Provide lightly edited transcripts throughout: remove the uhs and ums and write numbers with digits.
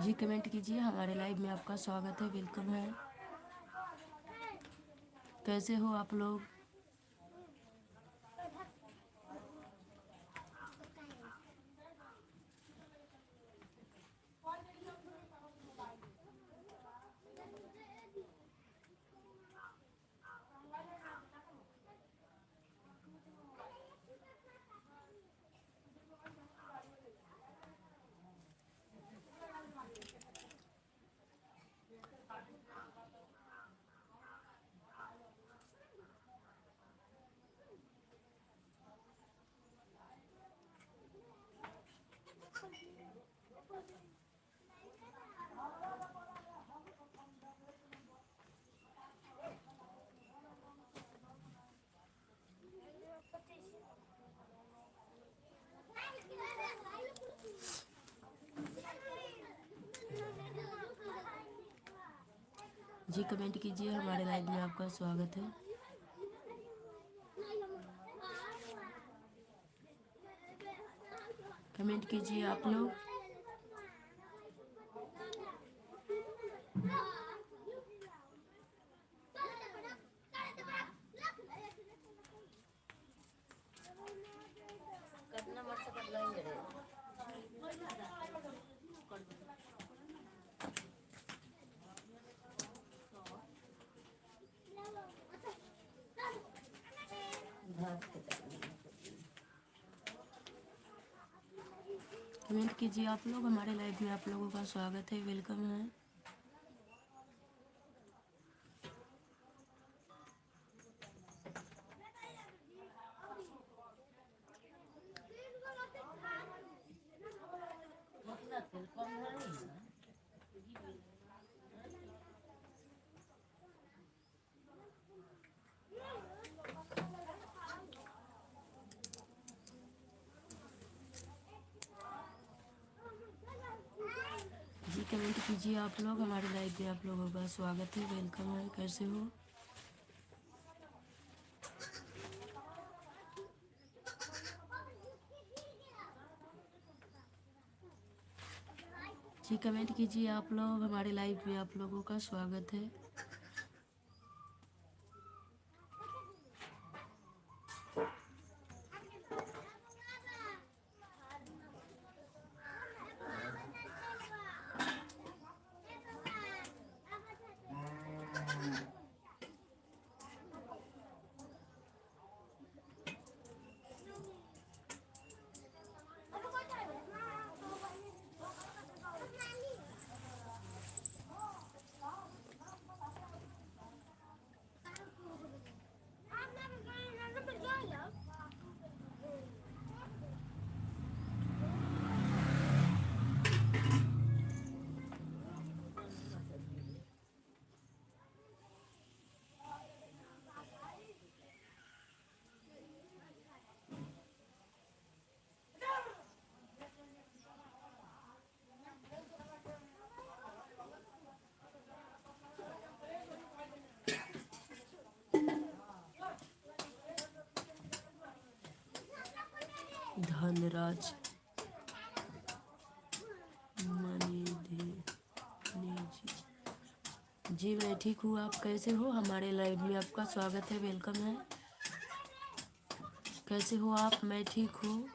जी comment कीजिए, हमारे live में आपका स्वागत है, वेलकम है। कैसे हो आप लोग? जी कमेंट कीजिए, हमारे लाइव में आपका स्वागत है। कमेंट कीजिए आप लोग। कमेंट कीजिए आप लोग, हमारे लाइव में आप लोगों का स्वागत है, वेलकम है। जी कमेंट कीजिए आप लोग, हमारे लाइव में आप लोगों का स्वागत है, वेलकम है। कैसे हो? जी कमेंट कीजिए आप लोग, हमारे लाइव में आप लोगों का स्वागत है। धनराज जी मैं ठीक हूँ, आप कैसे हो? हमारे लाइव में आपका स्वागत है, वेलकम है। कैसे हो आप? मैं ठीक हूँ।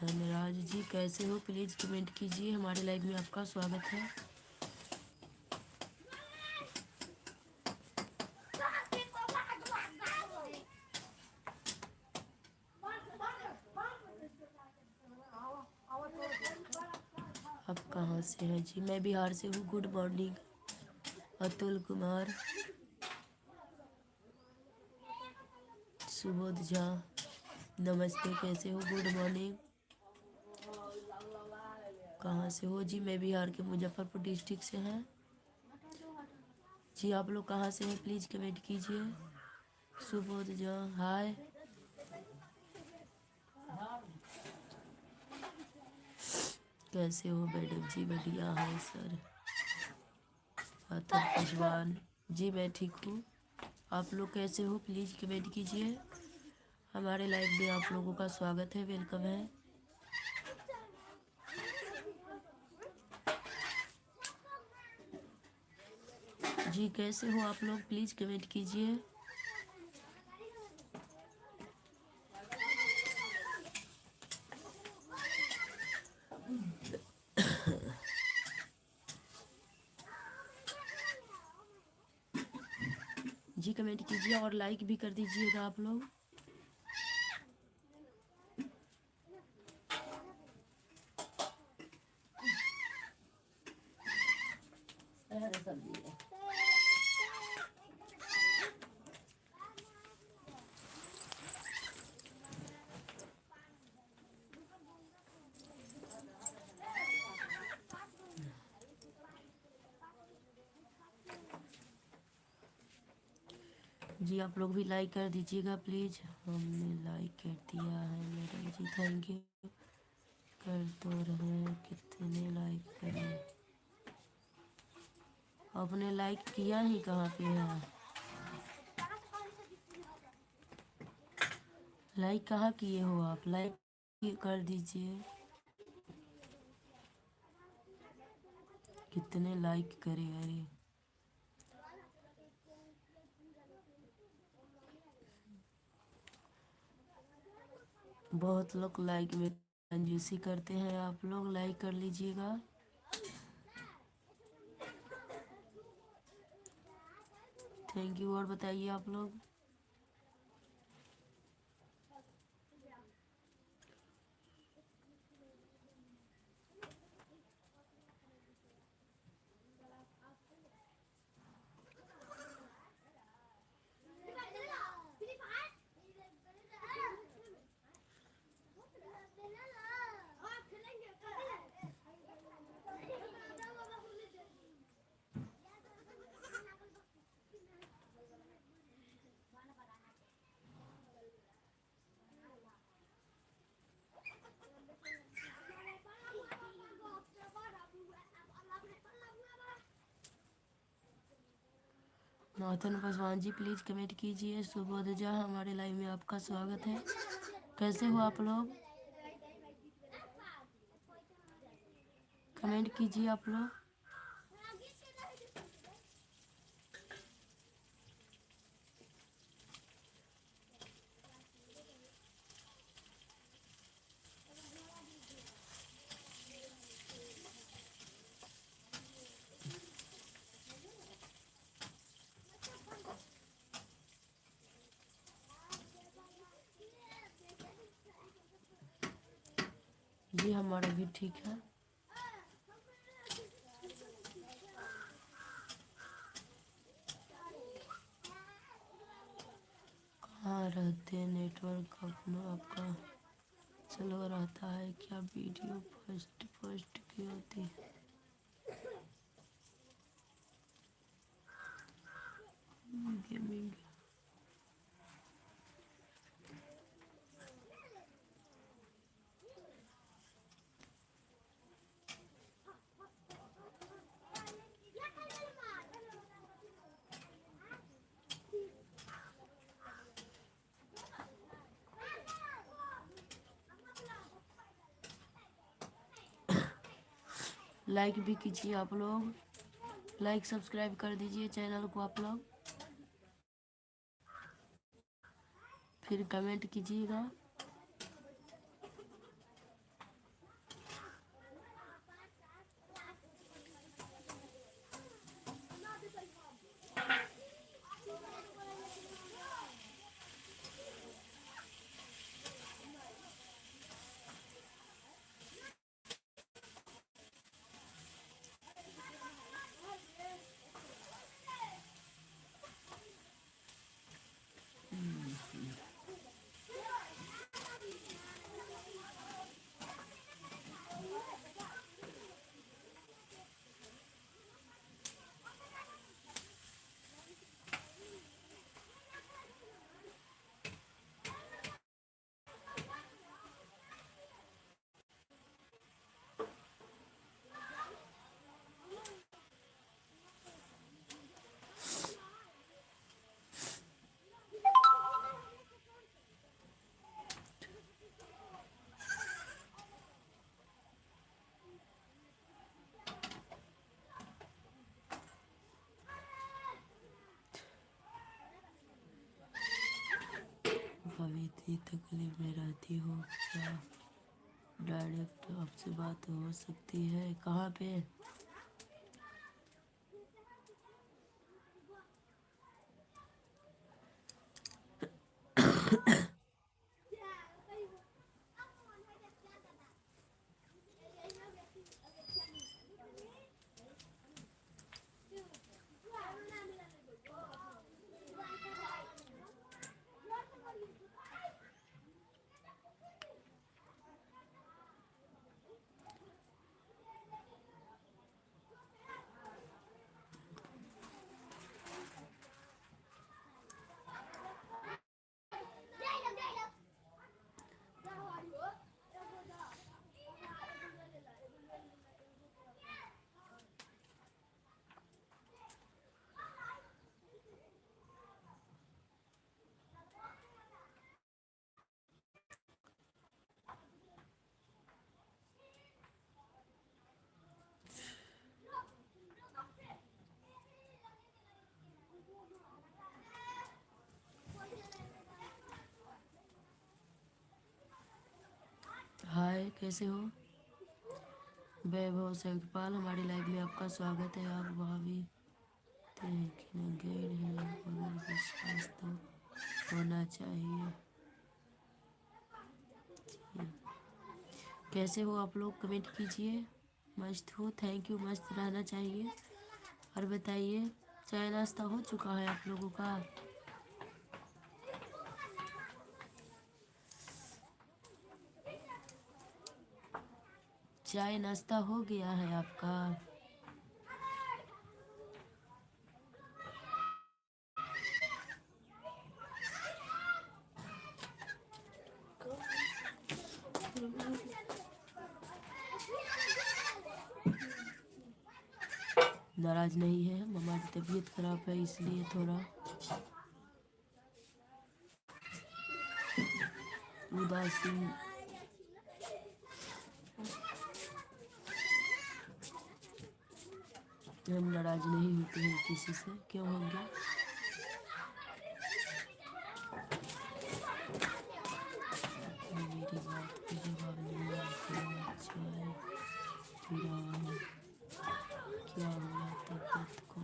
धनराज जी कैसे हो? प्लीज़ कमेंट कीजिए, हमारे लाइव में आपका स्वागत है। आप कहाँ से हैं जी? मैं बिहार से हूँ। गुड मॉर्निंग अतुल कुमार, सुबोध झा, नमस्ते, कैसे हो? Good morning. कहाँ से हो जी? मैं बिहार के मुजफ्फरपुर डिस्ट्रिक्ट से हैं जी। आप लोग कहाँ से हैं? प्लीज़ कमेंट कीजिए। सुबोध झा हाय। कैसे हो मैडम जी? बढ़िया है सर। अतुल पुजवान जी मैं ठीक हूँ। आप लोग कैसे हो? प्लीज़ कमेंट कीजिए। हमारे लाइव में आप लोगों का स्वागत है, वेलकम है। जी कैसे हो आप लोग, प्लीज़ कमेंट कीजिए। जी कमेंट कीजिए और लाइक भी कर दीजिएगा आप लोग। जी आप लोग भी लाइक कर दीजिएगा प्लीज़। हमने लाइक कर दिया है मैडम जी, थैंक यू। कर तो रहे, कितने लाइक करें? आपने लाइक किया ही कहाँ पे है? लाइक कहाँ किए हो आप? लाइक कर दीजिए। कितने लाइक करें? अरे बहुत लोग लाइक में कंजूसी करते हैं, आप लोग लाइक कर लीजिएगा। Thank you. और बताइए आप लोग। नौतन पासवान जी प्लीज़ कमेंट कीजिए। सुबोधजा हमारे लाइव में आपका स्वागत है। कैसे हो आप लोग? कमेंट कीजिए आप लोग। जी हमारा भी ठीक है। कहाँ रहते हैं? नेटवर्क अपना आपका चलो रहता है क्या? वीडियो फर्स्ट फर्स्ट की होती है? गेमिंग। लाइक भी कीजिए आप लोग। लाइक सब्सक्राइब कर दीजिए चैनल को आप लोग। फिर कमेंट कीजिएगा। यदि तकलीफ में रहती हो क्या डायरेक्ट आपसे बात हो सकती है? कहाँ पे? हाय, कैसे हो? वैभव सेठपाल, हमारी लाइफ में आपका स्वागत है। आप भाभी लेकिन गैर है मगर विश्वास तो होना चाहिए। कैसे हो आप लोग? कमेंट कीजिए। मस्त हो, थैंक यू। मस्त रहना चाहिए। और बताइए, चाय नाश्ता हो चुका है आप लोगों का? चाय नाश्ता हो गया है आपका? नाराज नहीं है, मम्मा की तबीयत खराब है इसलिए थोड़ा उदासीन। हम नाराज नहीं होते हैं किसी से, क्यों होंगे? मेरी बात पे जवाब नहीं आते हैं। चाय पी रहा हूँ। क्या हुआ तबीयत को?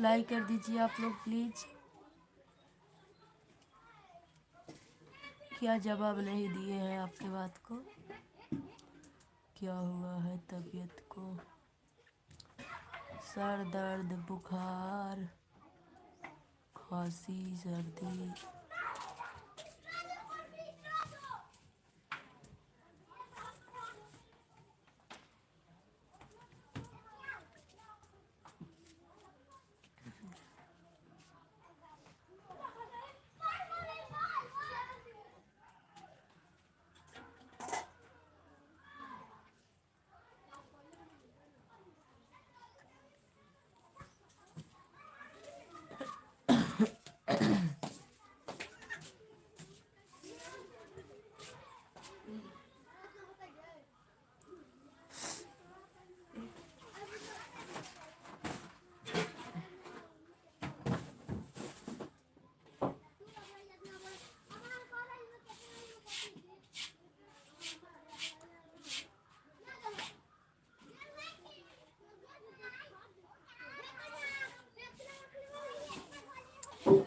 लाइक कर दीजिए आप लोग प्लीज़। क्या जवाब नहीं दिए हैं आपके बात को? क्या हुआ है तबीयत को? सर दर्द, बुखार, खांसी, सर्दी? जी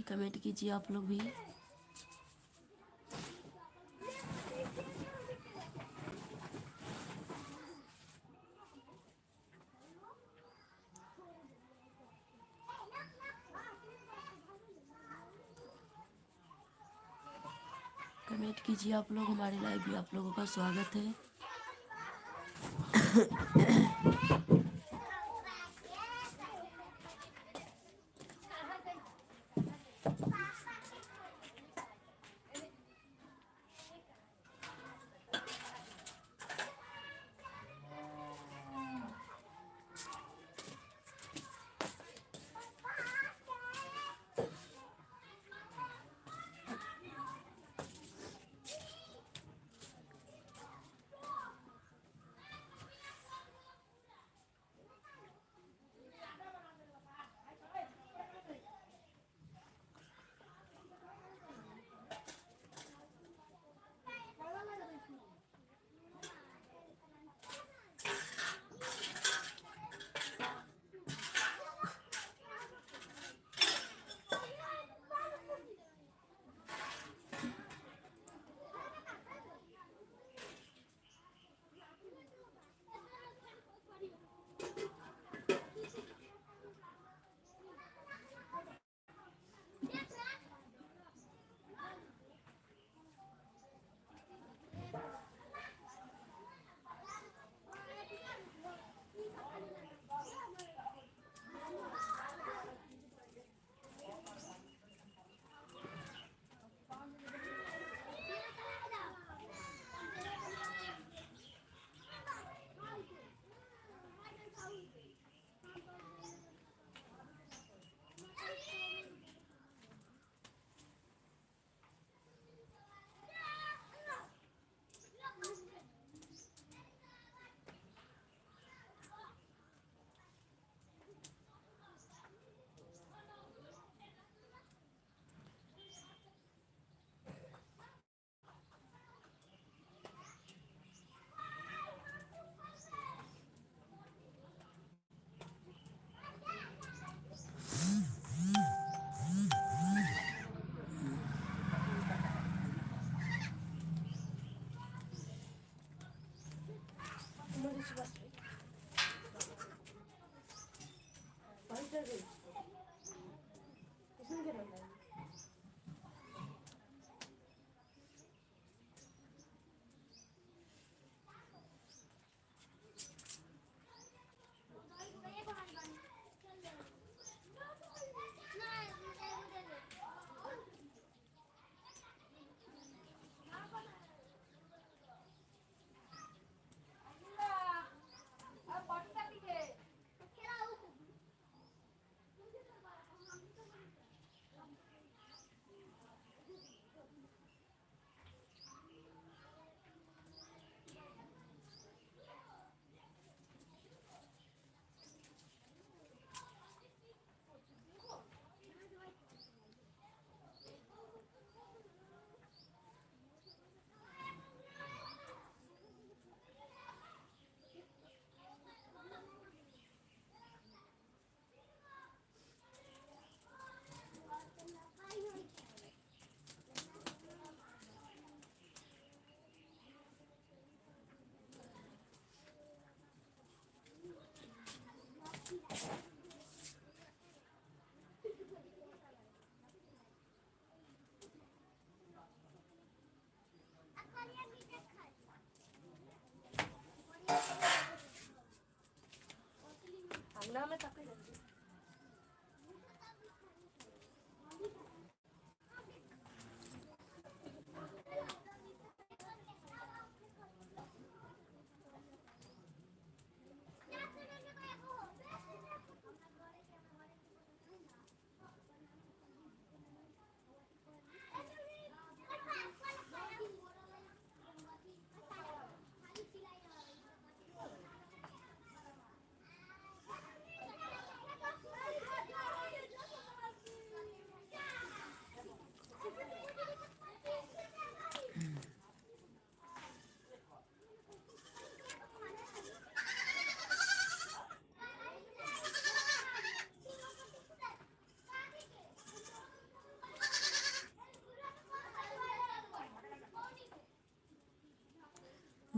कमेंट कीजिए आप लोग भी। कमेंट कीजिए आप लोग, हमारे लाइव में आप लोगों का स्वागत है।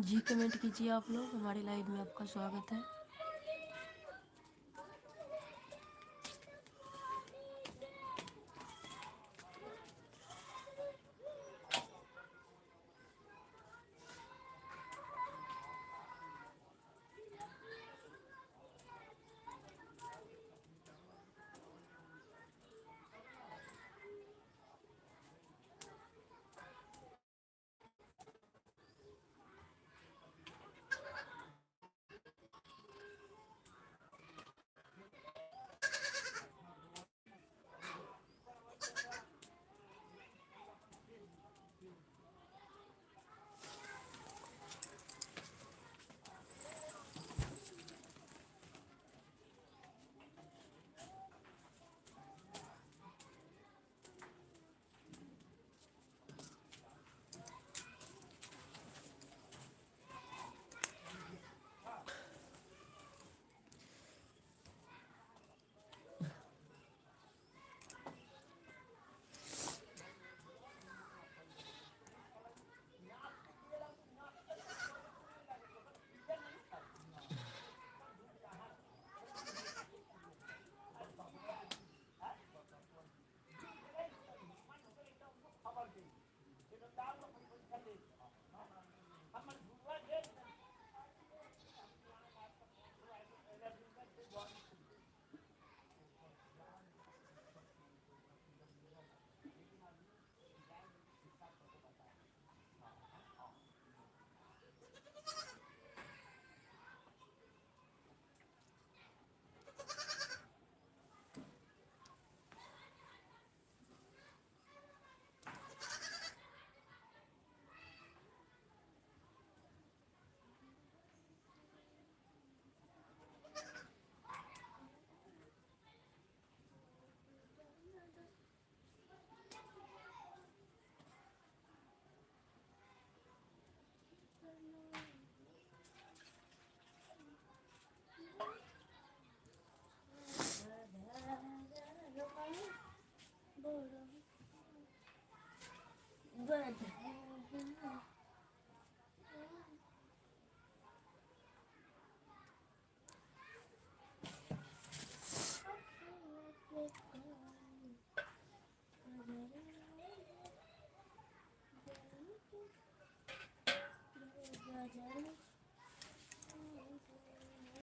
जी कमेंट कीजिए आप लोग, हमारे लाइव में आपका स्वागत है।